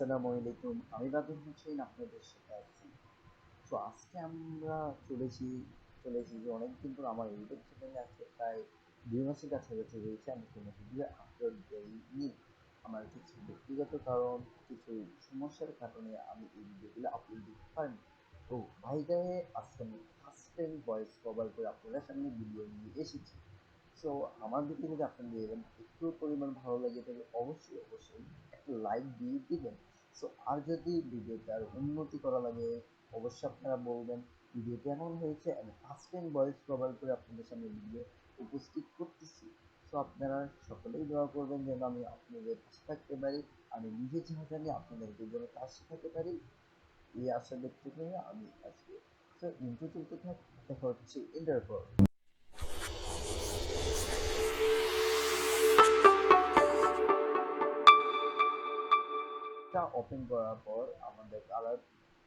আসসালামু আলাইকুম। আমি বাদল হোসেন আপনাদের সাথে আছি। তো আজকে আমরা চলেছি চলেছি যে অনেকদিন পর আমার ইউটিউব চ্যানেলে আজকে প্রায় 2 মাসের কাছাকাছি রয়েছে আমি কোনো ভিডিও আপলোড দেইনি। আমার কিছু ব্যক্তিগত কারণ, কিছু সমস্যার কারণে আমি এই ভিডিওগুলো আপলোড দিতে পারিনি। তো ভাই গায়ে আজকে আমি ফার্স্ট টাইম ভয়েস কভার করে আপনাদের সামনে ভিডিও নিয়ে এসেছি। সো আমার ভিডিও যদি আপনাদের একটু পরিমাণ ভালো লাগে তবে অবশ্যই একটা লাইক দিয়ে দিবেন। সো আর যদি ভিডিওতে আর উন্নতি করা লাগে অবশ্যই আপনারা বলবেন ভিডিও কেমন হয়েছে। আমি ফার্স্ট টাইম ভয়েস কভার করে আপনাদের সামনে ভিডিও উপস্থিত করতেছি। সো আপনারা সকলেই দোয়া করবেন যেন আমি আপনাদের পাশে থাকতে পারি। আমি নিজে যা জানি আপনাদেরকে যেন কাজ শিখাতে পারি, এই আশা ব্যক্ত করে আমি আজকে ইন্ট্রো চলতে থাক। দেখা হচ্ছে ইন্টার পর। টা ওপেন করার পর আমাদের কালার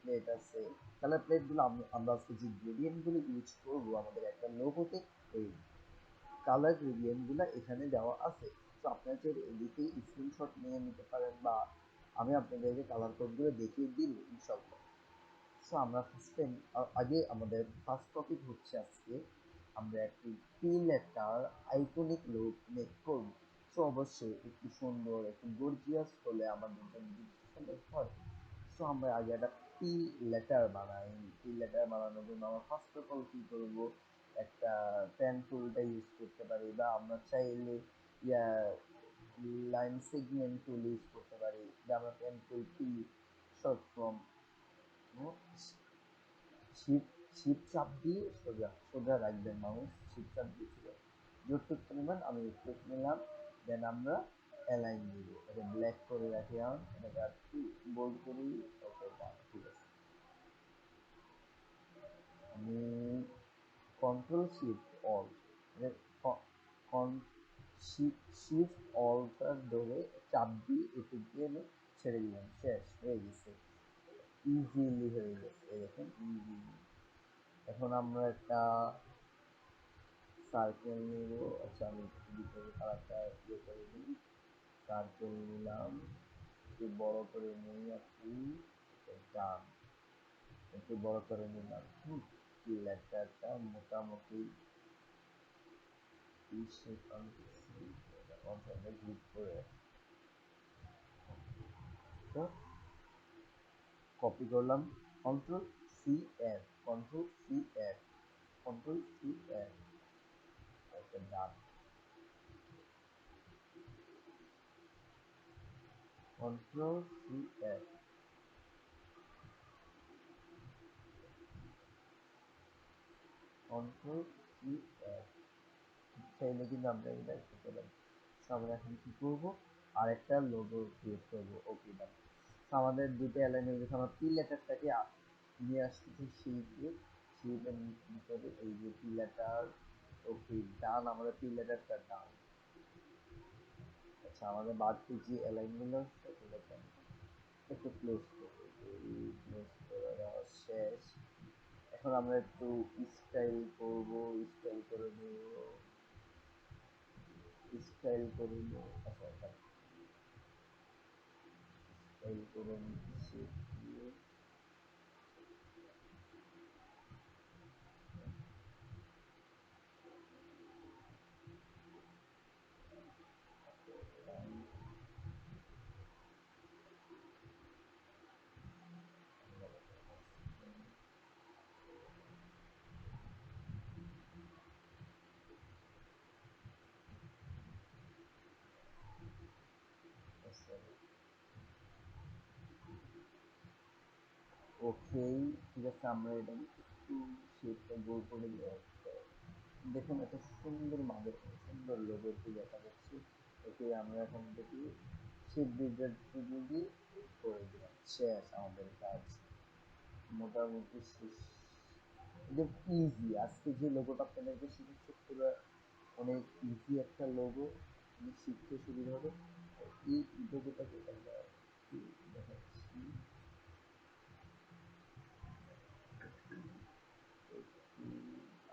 প্লেট আছে। কালার প্লেটগুলো আমরা আজকে যে গ্রেডিয়েন্টগুলো ইউজ করব আমাদের একটা লোগোতে, ওই কালার গ্রেডিয়েন্টগুলো এখানে দেওয়া আছে। তো আপনারা চাইলে এদিকেই স্ক্রিনশট নিয়ে নিতে পারেন বা আমি আপনাদেরকে কালার কোডগুলো দেখিয়ে দিই ইনশাল্লাহ। সো আমরা ফার্স্ট টাইম আগে আমাদের ফার্স্ট টপিক হচ্ছে আজকে আমরা একটি P letter iconic look make করব। সো অবশ্যই একটু সুন্দর একটু গর্জিয়াস হলে আমাদের জন্য সুন্দর হয়। সো আমরা আগে একটা পি লেটার বানাই। পি লেটার বানানোর জন্য আমরা ফার্স্ট অফ অল কী করবো, একটা পেন টুলটা ইউজ করতে পারি বা আমরা চাইলে ইয়া লাইন সেগমেন্ট টুল ইউজ করতে পারি, যা আমরা pen tool P short form shift shift চাপ দিয়ে সোজা সোজা রাখবেন মাউস, শিপ চাপ দিয়ে সোজা যতটুক পরিমাণ আমি স্পেস নিলাম। দেন আমরা অ্যালাইন দিব, এটা ব্ল্যাক করে রাখলাম, এটাকে একটু বোল্ড করি। ওকে ডান, ঠিক আছে। আমি কন্ট্রোল শিফট অল শিফট অলটা ধরে চাপ দিয়ে একটু দিয়ে আমি ছেড়ে দিলাম, শেষ হয়ে গেছে। ইজিলি হয়ে গেছে, দেখুন ইজিলি। এখন আমরা একটা সার্কেল নেব। আচ্ছা আমি ভিতরে কালারটা ইয়ে করে নিই। সার্কেল নিলাম, একটু বড় করে নিই আপনি, ডান, একটু বড় করে নিলাম। কি লেটারটা মোটামুটি ক্লিক করে তো কপি করলাম, control C F, control C F, control C F, okay done, control C F, control C F. চাইলে কিন্তু আমরা এটা করতে পারি। আমরা এখন কি করবো, আরেকটা লোগো ক্রিয়েট করবো। ওকে ডান। আমাদের দুটো অ্যালাইন হয়ে গেছে। আমরা পি লেটারটাকে নিয়ে আসতেছি শিপে, শিপের ভিতরে এই যে পি লেটার। ওকে ডান, আমাদের পি লেটারটা ডান। আচ্ছা আমাদের বাড়তি যে অ্যালাইনগুলো হচ্ছে এগুলোকে একটু ক্লোজ করবো, এই ক্লোজ করে দেওয়া শেষ। এখন আমরা একটু স্টাইল করবো, স্টাইল করে নেব, স্টাইল করে নেব। আচ্ছা স্টাইল করে নিচ্ছি দিয়ে ওকে, ঠিক আছে। আমরা এটা একটু শেপটা গোল করে দেওয়া, দেখুন এত সুন্দর মাঝে সুন্দর লোগোটি দেখা যাচ্ছে। ওকে আমরা এখন দেখি শেপ বিল্ডার দিয়ে করে দিলাম, শেষ আমাদের কাজ মোটামুটি শেষ। একদম ইজি, আজকে যে লোগোটা আপনাদেরকে শিখেছি পুরো অনেক ইজি একটা লোগো, শিখতে সুবিধা হবে। এই লোগোটাকে আমরা একটু দেখাচ্ছি।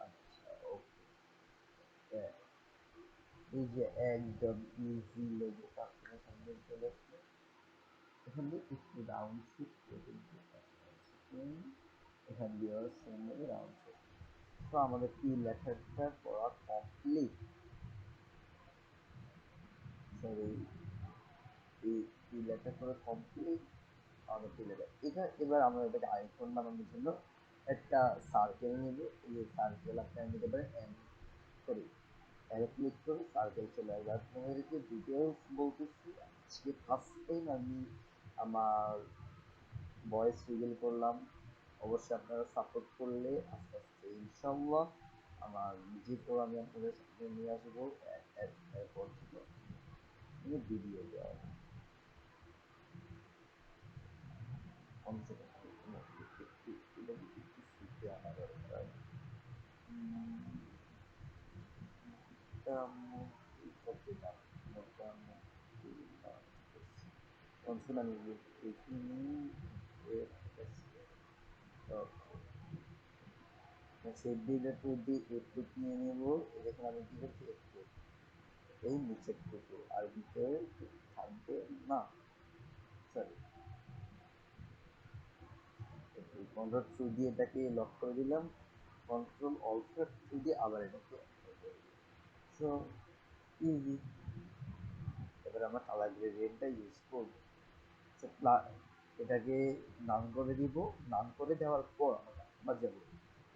আচ্ছা ওকে, এই যে একদম ইজি লোগোটা আপনার সামনে চলে আসলো। এখানে একটু রাউন্ড শেপ করে দিতে এখান দিয়ে সেম রাউন্ড শেপ। তো আমাদের কি লেখাটা পড়া কমপ্লিট। সরি, এই এই লেখা করা কমপ্লিট। আমাদের কি লেখা এটা, এবার আমরা এটাকে আইকন বানানোর জন্য একটা সার্কেল নেব। এই যে সার্কেল আপনারা নিতে পারেন এম, সরি, এল ক্লিক করে সার্কেল চলে আসবে। আপনাদেরকে ডিটেলস বলতেছি, আজকে ফার্স্ট টাইম আমি আমার ভয়েস রিভিল করলাম। অবশ্যই আপনারা সাপোর্ট করলে আস্তে আস্তে ইনশাল্লাহ আমার নিজেকেও আমি আপনাদের সাথে নিয়ে আসবো এরপর থেকে ভিডিও দেওয়া। কনসেপ্ট একটু এটাকে একটু শিখে আনা দরকার। মোটামুটি মোটামুটি কনসেপ্ট আমি দেখিনি। সেভ ডিটা টু দি এফেক্ট নিয়ে নেব। দেখুন আমি কি করছি, এফেক্ট এই নিচের টুকু আর ভিতরে থাকবে না। সরি, কন্ট্রোল থ্রু দিয়ে এটাকে লক করে দিলাম, কন্ট্রোল অল্টার থ্রু দিয়ে আবার এটাকে সো ইজি। এবার আমরা কালার গ্রেডিয়েন্টটা ইউজ করব। এটাকে নাম করে দিব। নাম করে দেওয়ার পর আমরা আবার যাবো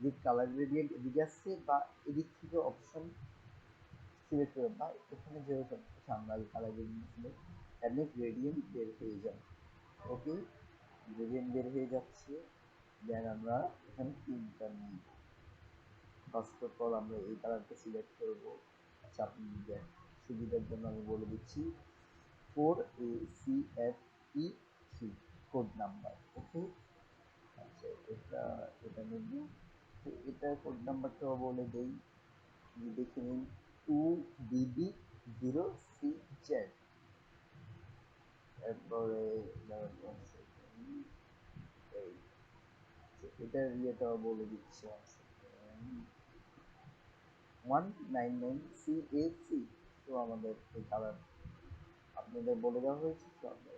যে কালার গ্রেডিয়েন্ট এদিকে আসছে বা এদিক থেকে অপশন সিলেক্ট করে, বা এখানে যেরকম আমরা কালার গ্রেডিয়েন্ট ছিল এমনি গ্রেডিয়েন্ট বের হয়ে যাবে। ওকে, গ্রেডিয়েন্ট বের হয়ে যাচ্ছে। দেন আমরা এখানে তিনটা নিই। ফার্স্ট অফ অল আমরা এই কালারটা সিলেক্ট করবো। আচ্ছা, আপনি সুবিধার জন্য আমি বলে দিচ্ছি 4ACFE3 কোড নাম্বার। ওকে, আচ্ছা এটা এটা নেব। তো এটা কোড নাম্বারটাও বলে দেই, দেখে নিন 2DB0CZ। এরপরে এই এটার ইয়েটাও বলে দিচ্ছি 199CAC। তো আমাদের এই কালার আপনাদের বলে দেওয়া হয়েছে। তো আমরা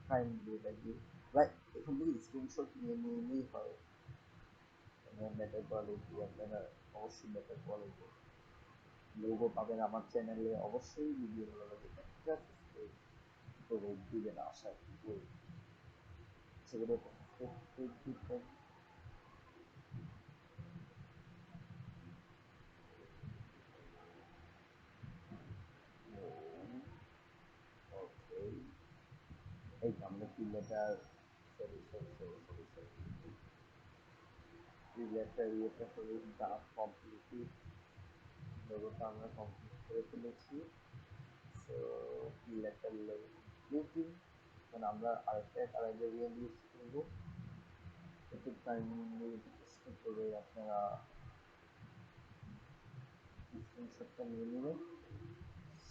কাইন্ডলি এটাকে রাইট এখান থেকে স্ক্রিনশট নিয়ে নিলেই হয়। বেটার কোয়ালিটি আপনারা অবশ্যই বেটার কোয়ালিটি লোগো পাবেন আমার চ্যানেলে। অবশ্যই ভিডিও ভালো লাগে একটা সাবস্ক্রাইব করে দিবেন আশা করি। সেগুলো দিতেন। ওকে, এই তো আমরা কি letter, sorry sorry sorry sorry sorry কি লেটার ইয়েটা হলো দা কমপ্লিটলি লোগোটা আমরা কমপ্লিট করে ফেলেছি। সো কি লেটার লুকিং, মানে আমরা আরেকটা কালার ভেরিয়েন্ট ইউজ করবো। একটু কাইন্ডলি রিকোয়েস্ট করে আপনারা স্ক্রিনশটটা নিয়ে নেবেন।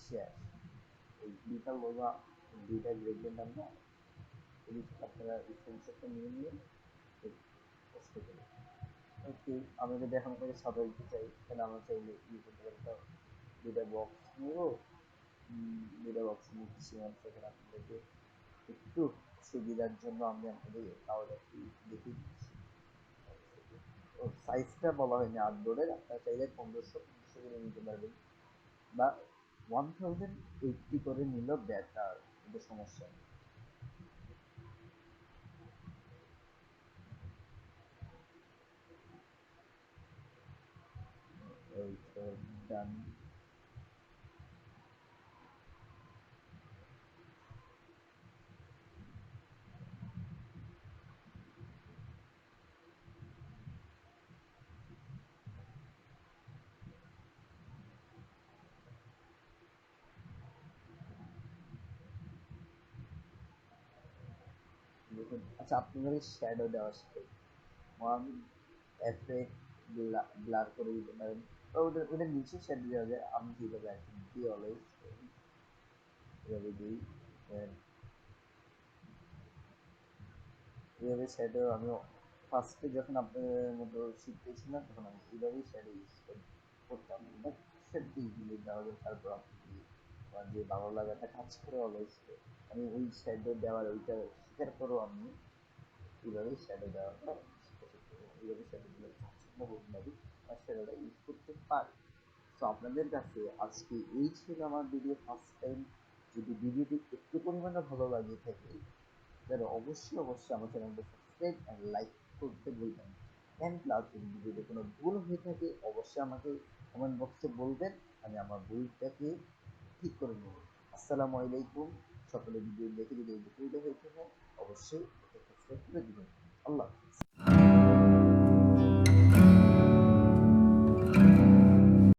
শেয়ার এই দুইটা লোগো, দুইটা গ্রেডিয়েন্ট আমরা এই আপনারা স্ক্রিনশটটা নিয়ে নিয়ে পোস্ট করবেন। ওকে, আমি যদি এখন থেকে সাজাইতে চাই তাহলে আমরা চাইলে কি করতে পারি, তো দুইটা বক্স নিব। দুইটা বক্স নিচ্ছি, সেখানে আপনাদেরকে একটু সুবিধার জন্য আমি আপনাদের তাহলে একটু দেখিয়ে দিচ্ছি। ও সাইজটা বলা হয়নি আউটডোরের, আপনারা চাইলে 1500 করে নিতে পারবেন বা 1080 করে নিলেও বেটার, কিন্তু সমস্যা নেই। এই তো ডান। দেখুন, আচ্ছা আপনাদের শ্যাডো দেওয়া শিখে ওয়ান এফেক্ট ব্লার করে দিতে পারেন, বা ওটা নিচে শ্যাডো দেওয়া যায়। আমি যেভাবে আর কি দিই অলওয়েজ এভাবে দিই। এভাবে শ্যাডো আমি ফার্স্টে যখন আপনাদের মতো শিখতেছিলাম তখন আমি এইভাবেই শ্যাডো ইউজ করতাম, বাট সেটা ইজিলি দেওয়া যায়। তারপর আপনি আমার যে ভালো লাগাটা কাজ করে অলওয়েজ, আমি ওই শ্যাডো দেওয়ার ওইটা শেখার পরও আমি এইভাবেই শ্যাডো দেওয়াটা শিখতে এইভাবে শ্যাডো দিলে সম্পূর্ণভাবে আর শ্যাডোটা ইউজ করতে পারি। তো আপনাদের কাছে আজকে এই ছিল আমার ভিডিও ফার্স্ট টাইম। যদি ভিডিওটি একটু পরিমাণে ভালো লাগে থাকে তাহলে অবশ্যই আমার চ্যানেলটা সাবস্ক্রাইব অ্যান্ড লাইক করতে ভুলবেন না। অ্যান্ড প্লাস যদি ভিডিওতে কোনো ভুল হয়ে থাকে অবশ্যই আমাকে কমেন্ট বক্সে বলবেন, আমি আমার ভুলটাকে ঠিক করে নেব। আসসালামু আলাইকুম। সকলে ভিডিও দেখে যদি উপকৃত হয়েছে অবশ্যই সাবস্ক্রাইব করে দিবেন। আল্লাহ